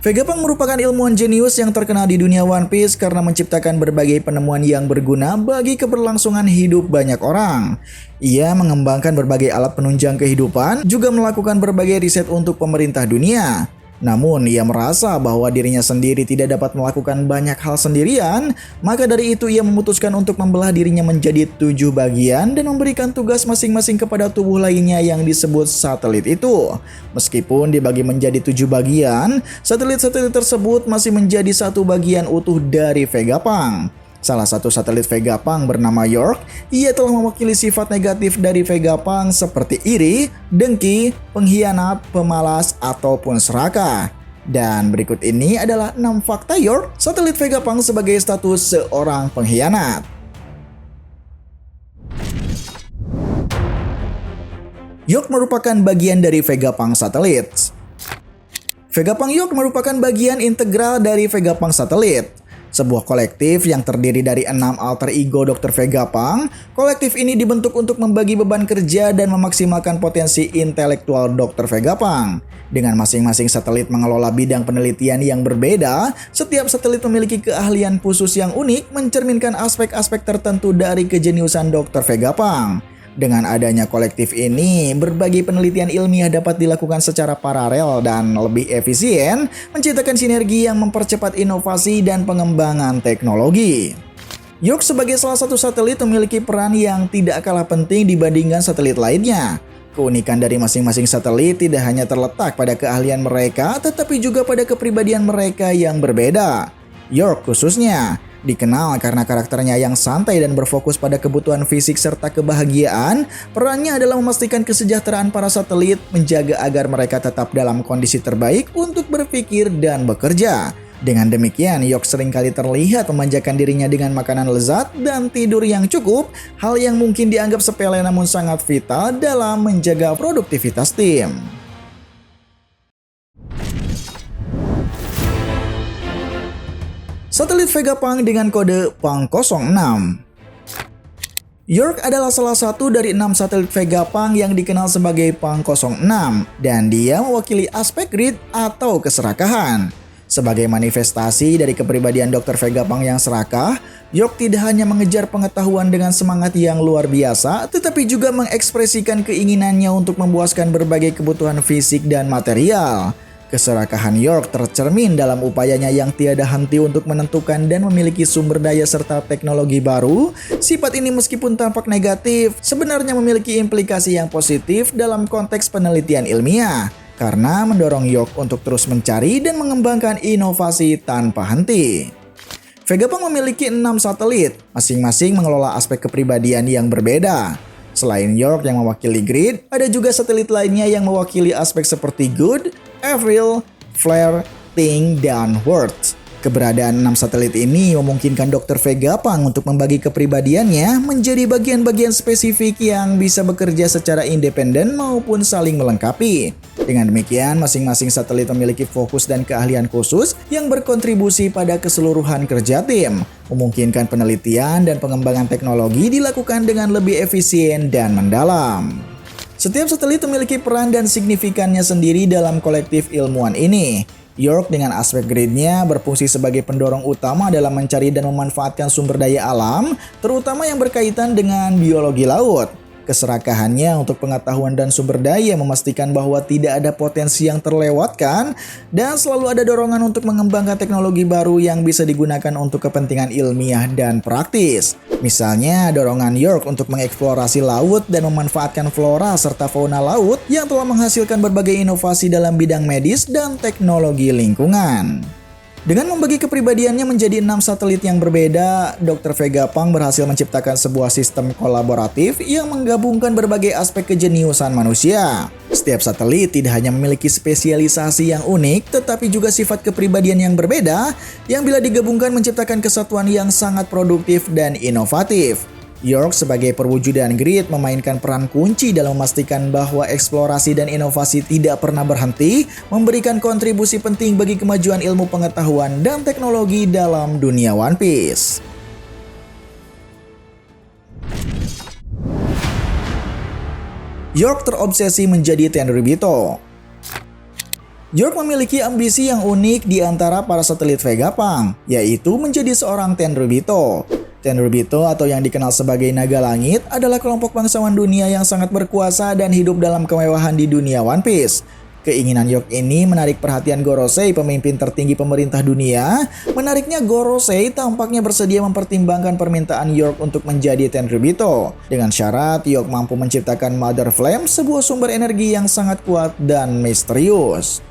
Vegapunk merupakan ilmuwan jenius yang terkenal di dunia One Piece karena menciptakan berbagai penemuan yang berguna bagi keberlangsungan hidup banyak orang. Ia mengembangkan berbagai alat penunjang kehidupan, juga melakukan berbagai riset untuk pemerintah dunia. Namun, ia merasa bahwa dirinya sendiri tidak dapat melakukan banyak hal sendirian, maka dari itu ia memutuskan untuk membelah dirinya menjadi 7 bagian dan memberikan tugas masing-masing kepada tubuh lainnya yang disebut satelit itu. Meskipun dibagi menjadi 7 bagian, satelit-satelit tersebut masih menjadi satu bagian utuh dari Vegapunk. Salah satu satelit Vegapunk bernama York, ia telah mewakili sifat negatif dari Vegapunk seperti iri, dengki, pengkhianat, pemalas, ataupun serakah. Dan berikut ini adalah 6 fakta York, satelit Vegapunk sebagai status seorang pengkhianat. York merupakan bagian dari Vegapunk Satellites. Vegapunk York merupakan bagian integral dari Vegapunk Satellite, sebuah kolektif yang terdiri dari 6 alter ego Dr. Vegapunk. Kolektif ini dibentuk untuk membagi beban kerja dan memaksimalkan potensi intelektual Dr. Vegapunk. Dengan masing-masing satelit mengelola bidang penelitian yang berbeda, setiap satelit memiliki keahlian khusus yang unik mencerminkan aspek-aspek tertentu dari kejeniusan Dr. Vegapunk. Dengan adanya kolektif ini, berbagai penelitian ilmiah dapat dilakukan secara paralel dan lebih efisien, menciptakan sinergi yang mempercepat inovasi dan pengembangan teknologi. York sebagai salah satu satelit memiliki peran yang tidak kalah penting dibandingkan satelit lainnya. Keunikan dari masing-masing satelit tidak hanya terletak pada keahlian mereka, tetapi juga pada kepribadian mereka yang berbeda. York khususnya dikenal karena karakternya yang santai dan berfokus pada kebutuhan fisik serta kebahagiaan. Perannya adalah memastikan kesejahteraan para satelit, menjaga agar mereka tetap dalam kondisi terbaik untuk berpikir dan bekerja. Dengan demikian, York seringkali terlihat memanjakan dirinya dengan makanan lezat dan tidur yang cukup, hal yang mungkin dianggap sepele namun sangat vital dalam menjaga produktivitas tim. Satelit Vegapunk dengan kode Punk 06. York adalah salah satu dari 6 satelit Vegapunk yang dikenal sebagai Punk 06, dan dia mewakili aspek greed atau keserakahan. Sebagai manifestasi dari kepribadian Dr. Vegapunk yang serakah, York tidak hanya mengejar pengetahuan dengan semangat yang luar biasa, tetapi juga mengekspresikan keinginannya untuk memuaskan berbagai kebutuhan fisik dan material. Keserakahan York tercermin dalam upayanya yang tiada henti untuk menentukan dan memiliki sumber daya serta teknologi baru. Sifat ini meskipun tampak negatif, sebenarnya memiliki implikasi yang positif dalam konteks penelitian ilmiah, karena mendorong York untuk terus mencari dan mengembangkan inovasi tanpa henti. Vegapunk memiliki 6 satelit, masing-masing mengelola aspek kepribadian yang berbeda. Selain York yang mewakili greed, ada juga satelit lainnya yang mewakili aspek seperti good, evil, flare, think, dan worth. Keberadaan 6 satelit ini memungkinkan Dr. Vegapunk untuk membagi kepribadiannya menjadi bagian-bagian spesifik yang bisa bekerja secara independen maupun saling melengkapi. Dengan demikian, masing-masing satelit memiliki fokus dan keahlian khusus yang berkontribusi pada keseluruhan kerja tim, memungkinkan penelitian dan pengembangan teknologi dilakukan dengan lebih efisien dan mendalam. Setiap satelit memiliki peran dan signifikannya sendiri dalam kolektif ilmuwan ini. York dengan aspek greed-nya berfungsi sebagai pendorong utama dalam mencari dan memanfaatkan sumber daya alam, terutama yang berkaitan dengan biologi laut. Keserakahannya untuk pengetahuan dan sumber daya memastikan bahwa tidak ada potensi yang terlewatkan dan selalu ada dorongan untuk mengembangkan teknologi baru yang bisa digunakan untuk kepentingan ilmiah dan praktis. Misalnya dorongan York untuk mengeksplorasi laut dan memanfaatkan flora serta fauna laut yang telah menghasilkan berbagai inovasi dalam bidang medis dan teknologi lingkungan. Dengan membagi kepribadiannya menjadi 6 satelit yang berbeda, Dr. Vegapunk berhasil menciptakan sebuah sistem kolaboratif yang menggabungkan berbagai aspek kejeniusan manusia. Setiap satelit tidak hanya memiliki spesialisasi yang unik, tetapi juga sifat kepribadian yang berbeda, yang bila digabungkan menciptakan kesatuan yang sangat produktif dan inovatif. York sebagai perwujudan greed memainkan peran kunci dalam memastikan bahwa eksplorasi dan inovasi tidak pernah berhenti, memberikan kontribusi penting bagi kemajuan ilmu pengetahuan dan teknologi dalam dunia One Piece. York terobsesi menjadi Tenryubito. York memiliki ambisi yang unik di antara para satelit Vegapunk, yaitu menjadi seorang Tenryubito. Tenryubito atau yang dikenal sebagai Naga Langit adalah kelompok bangsawan dunia yang sangat berkuasa dan hidup dalam kemewahan di dunia One Piece. Keinginan York ini menarik perhatian Gorosei, pemimpin tertinggi pemerintah dunia. Menariknya, Gorosei tampaknya bersedia mempertimbangkan permintaan York untuk menjadi Tenryubito. Dengan syarat York mampu menciptakan Mother Flame, sebuah sumber energi yang sangat kuat dan misterius.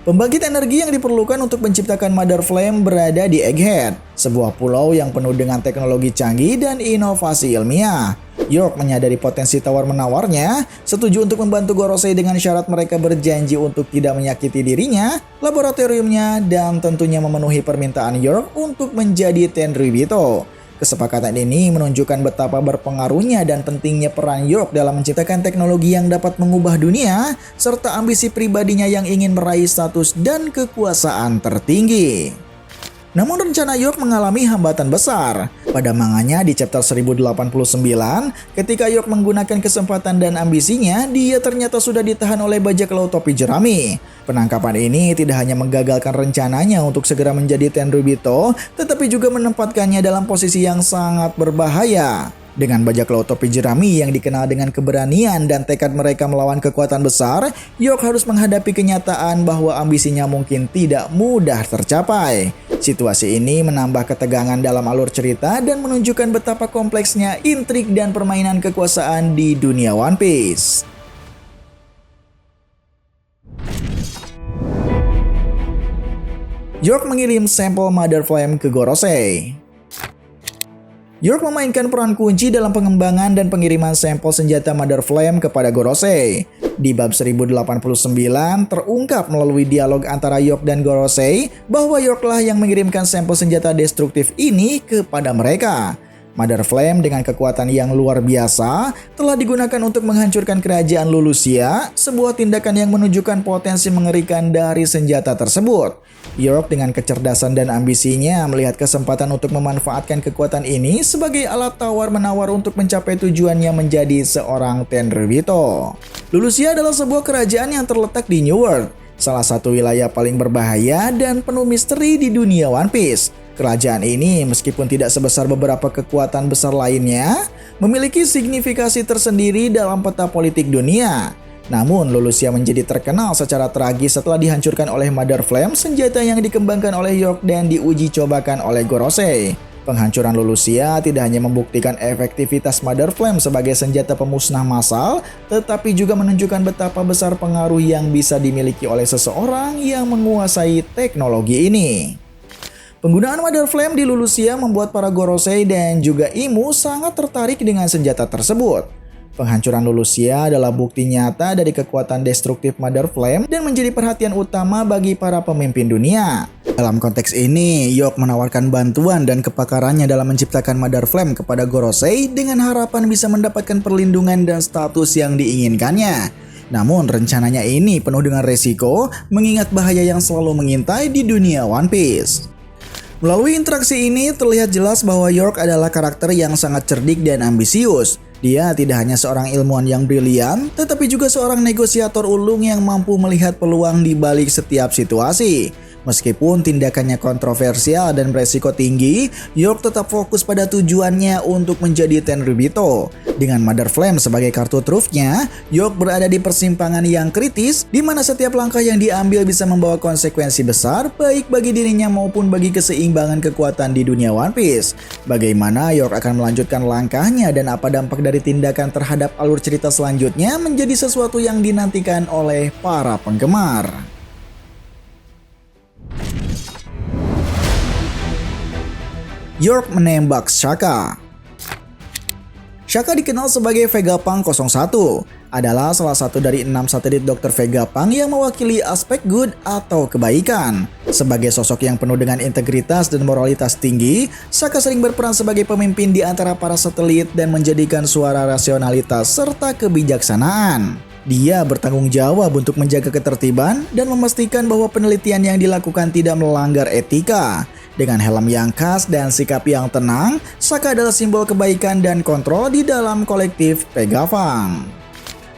Pembangkit energi yang diperlukan untuk menciptakan Mother Flame berada di Egghead, sebuah pulau yang penuh dengan teknologi canggih dan inovasi ilmiah. York menyadari potensi tawar-menawarnya, setuju untuk membantu Gorosei dengan syarat mereka berjanji untuk tidak menyakiti dirinya, laboratoriumnya, dan tentunya memenuhi permintaan York untuk menjadi Tenryubito. Kesepakatan ini menunjukkan betapa berpengaruhnya dan pentingnya peran York dalam menciptakan teknologi yang dapat mengubah dunia, serta ambisi pribadinya yang ingin meraih status dan kekuasaan tertinggi. Namun rencana York mengalami hambatan besar. Pada manganya di chapter 1089, ketika York menggunakan kesempatan dan ambisinya, dia ternyata sudah ditahan oleh bajak laut topi jerami. Penangkapan ini tidak hanya menggagalkan rencananya untuk segera menjadi Tenryubito, tetapi juga menempatkannya dalam posisi yang sangat berbahaya. Dengan bajak laut topi jerami yang dikenal dengan keberanian dan tekad mereka melawan kekuatan besar, York harus menghadapi kenyataan bahwa ambisinya mungkin tidak mudah tercapai. Situasi ini menambah ketegangan dalam alur cerita dan menunjukkan betapa kompleksnya intrik dan permainan kekuasaan di dunia One Piece. York mengirim sampel Mother Flame ke Gorosei. York memainkan peran kunci dalam pengembangan dan pengiriman sampel senjata Mother Flame kepada Gorosei. Di bab 1089 terungkap melalui dialog antara York dan Gorosei bahwa Yorklah yang mengirimkan sampel senjata destruktif ini kepada mereka. Mother Flame dengan kekuatan yang luar biasa telah digunakan untuk menghancurkan kerajaan Lulusia, sebuah tindakan yang menunjukkan potensi mengerikan dari senjata tersebut. York dengan kecerdasan dan ambisinya melihat kesempatan untuk memanfaatkan kekuatan ini sebagai alat tawar-menawar untuk mencapai tujuannya menjadi seorang Tenryubito. Lulusia adalah sebuah kerajaan yang terletak di New World, salah satu wilayah paling berbahaya dan penuh misteri di dunia One Piece. Kerajaan ini meskipun tidak sebesar beberapa kekuatan besar lainnya, memiliki signifikasi tersendiri dalam peta politik dunia. Namun Lulusia menjadi terkenal secara tragis setelah dihancurkan oleh Mother Flame, senjata yang dikembangkan oleh York dan diuji cobakan oleh Gorosei. Penghancuran Lulusia tidak hanya membuktikan efektivitas Mother Flame sebagai senjata pemusnah massal, tetapi juga menunjukkan betapa besar pengaruh yang bisa dimiliki oleh seseorang yang menguasai teknologi ini. Penggunaan Mother Flame di Lulusia membuat para Gorosei dan juga Imu sangat tertarik dengan senjata tersebut. Penghancuran Lulusia adalah bukti nyata dari kekuatan destruktif Mother Flame dan menjadi perhatian utama bagi para pemimpin dunia. Dalam konteks ini, York menawarkan bantuan dan kepakarannya dalam menciptakan Mother Flame kepada Gorosei dengan harapan bisa mendapatkan perlindungan dan status yang diinginkannya. Namun rencananya ini penuh dengan resiko, mengingat bahaya yang selalu mengintai di dunia One Piece. Melalui interaksi ini terlihat jelas bahwa York adalah karakter yang sangat cerdik dan ambisius. Dia tidak hanya seorang ilmuwan yang brilian, tetapi juga seorang negosiator ulung yang mampu melihat peluang di balik setiap situasi. Meskipun tindakannya kontroversial dan beresiko tinggi, York tetap fokus pada tujuannya untuk menjadi Tenryubito. Dengan Mother Flame sebagai kartu trufnya, York berada di persimpangan yang kritis, di mana setiap langkah yang diambil bisa membawa konsekuensi besar, baik bagi dirinya maupun bagi keseimbangan kekuatan di dunia One Piece. Bagaimana York akan melanjutkan langkahnya dan apa dampak dari tindakan terhadap alur cerita selanjutnya menjadi sesuatu yang dinantikan oleh para penggemar. York menembak Shaka. Shaka dikenal sebagai Vegapunk 01, adalah salah satu dari 6 satelit Dr. Vegapunk yang mewakili aspek good atau kebaikan. Sebagai sosok yang penuh dengan integritas dan moralitas tinggi, Shaka sering berperan sebagai pemimpin di antara para satelit dan menjadikan suara rasionalitas serta kebijaksanaan. Dia bertanggung jawab untuk menjaga ketertiban dan memastikan bahwa penelitian yang dilakukan tidak melanggar etika. Dengan helm yang khas dan sikap yang tenang, Shaka adalah simbol kebaikan dan kontrol di dalam kolektif Vegapunk.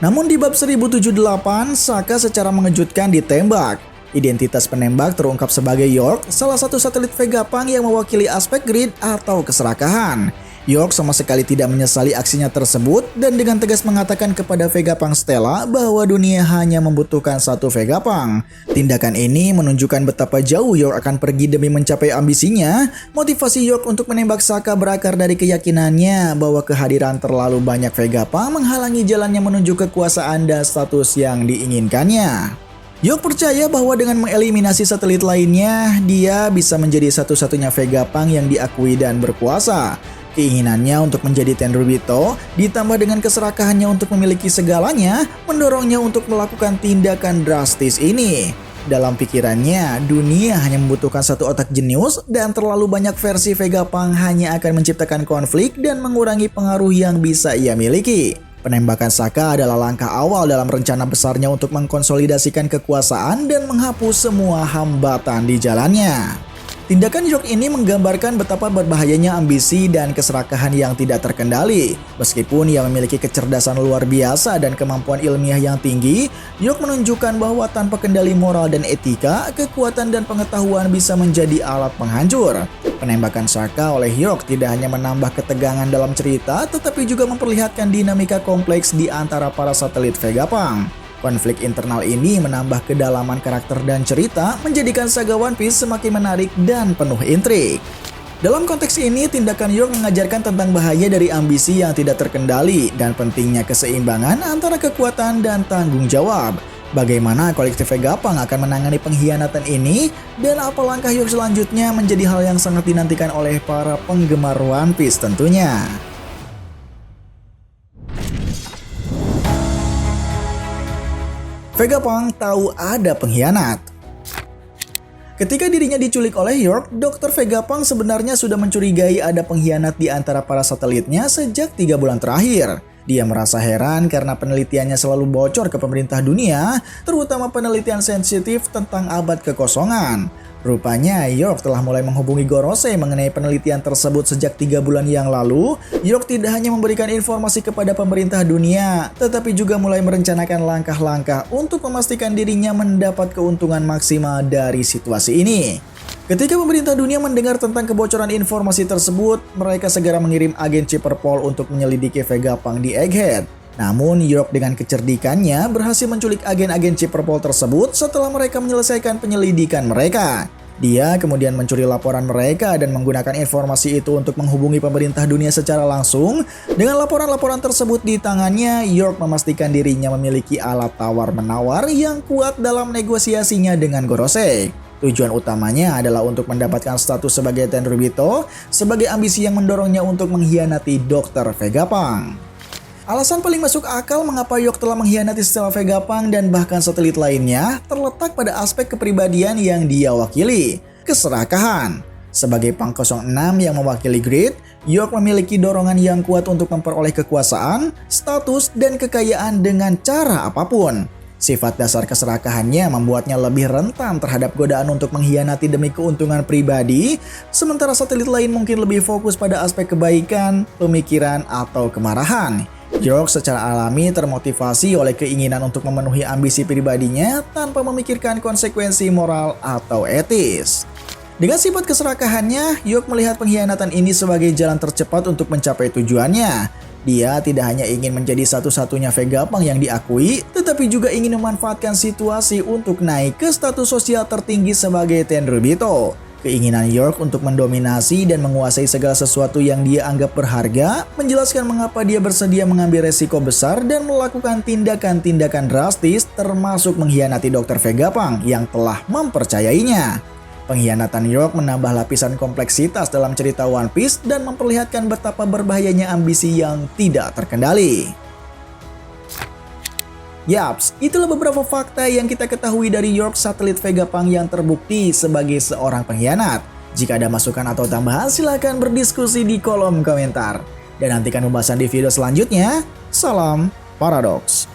Namun di bab 1078, Shaka secara mengejutkan ditembak. Identitas penembak terungkap sebagai York, salah satu satelit Vegapunk yang mewakili aspek greed atau keserakahan. York sama sekali tidak menyesali aksinya tersebut dan dengan tegas mengatakan kepada Vegapunk Stella bahwa dunia hanya membutuhkan satu Vegapunk. Tindakan ini menunjukkan betapa jauh York akan pergi demi mencapai ambisinya. Motivasi York untuk menembak Sokka berakar dari keyakinannya bahwa kehadiran terlalu banyak Vegapunk menghalangi jalannya menuju kekuasaan dan status yang diinginkannya. York percaya bahwa dengan mengeliminasi satelit lainnya, dia bisa menjadi satu-satunya Vegapunk yang diakui dan berkuasa. Keinginannya untuk menjadi Tenryubito ditambah dengan keserakahannya untuk memiliki segalanya mendorongnya untuk melakukan tindakan drastis ini. Dalam pikirannya, dunia hanya membutuhkan satu otak jenius dan terlalu banyak versi Vegapunk hanya akan menciptakan konflik dan mengurangi pengaruh yang bisa ia miliki. Penembakan Sokka adalah langkah awal dalam rencana besarnya untuk mengkonsolidasikan kekuasaan dan menghapus semua hambatan di jalannya. Tindakan York ini menggambarkan betapa berbahayanya ambisi dan keserakahan yang tidak terkendali. Meskipun ia memiliki kecerdasan luar biasa dan kemampuan ilmiah yang tinggi, York menunjukkan bahwa tanpa kendali moral dan etika, kekuatan dan pengetahuan bisa menjadi alat penghancur. Penembakan Sokka oleh York tidak hanya menambah ketegangan dalam cerita, tetapi juga memperlihatkan dinamika kompleks di antara para satelit Vegapunk. Konflik internal ini menambah kedalaman karakter dan cerita, menjadikan saga One Piece semakin menarik dan penuh intrik. Dalam konteks ini, tindakan York mengajarkan tentang bahaya dari ambisi yang tidak terkendali dan pentingnya keseimbangan antara kekuatan dan tanggung jawab. Bagaimana kolektif Vegapunk akan menangani pengkhianatan ini dan apa langkah York selanjutnya menjadi hal yang sangat dinantikan oleh para penggemar One Piece tentunya. Vegapunk tahu ada pengkhianat. Ketika dirinya diculik oleh York, Dr. Vegapunk sebenarnya sudah mencurigai ada pengkhianat di antara para satelitnya sejak 3 bulan terakhir. Dia merasa heran karena penelitiannya selalu bocor ke pemerintah dunia, terutama penelitian sensitif tentang abad kekosongan. Rupanya York telah mulai menghubungi Gorosei mengenai penelitian tersebut sejak 3 bulan yang lalu. York tidak hanya memberikan informasi kepada pemerintah dunia, tetapi juga mulai merencanakan langkah-langkah untuk memastikan dirinya mendapat keuntungan maksimal dari situasi ini. Ketika pemerintah dunia mendengar tentang kebocoran informasi tersebut, mereka segera mengirim agen Chipperpol untuk menyelidiki Vegapunk di Egghead. Namun York dengan kecerdikannya berhasil menculik agen-agen Chipperpol tersebut setelah mereka menyelesaikan penyelidikan mereka. Dia kemudian mencuri laporan mereka dan menggunakan informasi itu untuk menghubungi pemerintah dunia secara langsung. Dengan laporan-laporan tersebut di tangannya, York memastikan dirinya memiliki alat tawar-menawar yang kuat dalam negosiasinya dengan Gorosei. Tujuan utamanya adalah untuk mendapatkan status sebagai Tenryubito, sebagai ambisi yang mendorongnya untuk mengkhianati Dr. Vegapunk. Alasan paling masuk akal mengapa York telah mengkhianati Stella Vegapunk dan bahkan satelit lainnya terletak pada aspek kepribadian yang dia wakili, keserakahan. Sebagai Punk 06 yang mewakili greed, York memiliki dorongan yang kuat untuk memperoleh kekuasaan, status, dan kekayaan dengan cara apapun. Sifat dasar keserakahannya membuatnya lebih rentan terhadap godaan untuk mengkhianati demi keuntungan pribadi, sementara satelit lain mungkin lebih fokus pada aspek kebaikan, pemikiran, atau kemarahan. York secara alami termotivasi oleh keinginan untuk memenuhi ambisi pribadinya tanpa memikirkan konsekuensi moral atau etis. Dengan sifat keserakahannya, York melihat pengkhianatan ini sebagai jalan tercepat untuk mencapai tujuannya. Dia tidak hanya ingin menjadi satu-satunya Vegapunk yang diakui, tetapi juga ingin memanfaatkan situasi untuk naik ke status sosial tertinggi sebagai Tenryubito. Keinginan York untuk mendominasi dan menguasai segala sesuatu yang dia anggap berharga, menjelaskan mengapa dia bersedia mengambil resiko besar dan melakukan tindakan-tindakan drastis termasuk mengkhianati Dr. Vegapunk yang telah mempercayainya. Pengkhianatan York menambah lapisan kompleksitas dalam cerita One Piece dan memperlihatkan betapa berbahayanya ambisi yang tidak terkendali. Yaps, itulah beberapa fakta yang kita ketahui dari York satelit Vegapunk yang terbukti sebagai seorang pengkhianat. Jika ada masukan atau tambahan, silahkan berdiskusi di kolom komentar. Dan nantikan pembahasan di video selanjutnya. Salam Paradox.